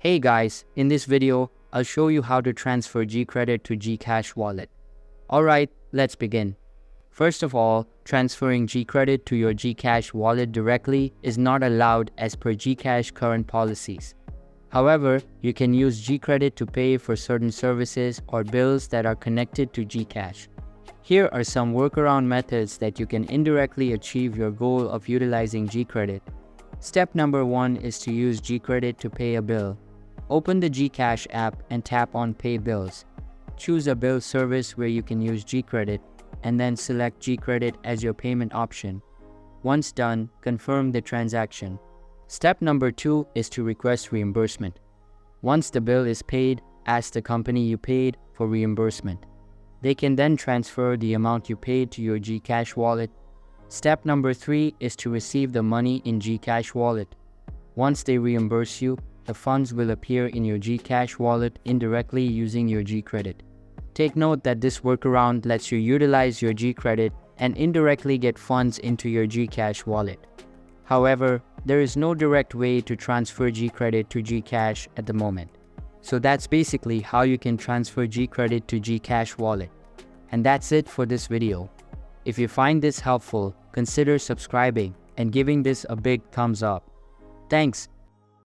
Hey guys, in this video, I'll show you how to transfer GCredit to GCash wallet. Alright, let's begin. First of all, transferring GCredit to your GCash wallet directly is not allowed as per GCash current policies. However, you can use GCredit to pay for certain services or bills that are connected to GCash. Here are some workaround methods that you can indirectly achieve your goal of utilizing GCredit. Step number 1 is to use GCredit to pay a bill. Open the GCash app and tap on Pay Bills. Choose a bill service where you can use GCredit and then select GCredit as your payment option. Once done, confirm the transaction. Step number 2 is to request reimbursement. Once the bill is paid, ask the company you paid for reimbursement. They can then transfer the amount you paid to your GCash wallet. Step number 3 is to receive the money in GCash wallet. Once they reimburse you, the funds will appear in your GCash wallet indirectly using your GCredit. Take note that this workaround lets you utilize your GCredit and indirectly get funds into your GCash wallet. However, there is no direct way to transfer GCredit to GCash at the moment. So that's basically how you can transfer GCredit to GCash wallet. And that's it for this video. If you find this helpful, consider subscribing and giving this a big thumbs up. Thanks.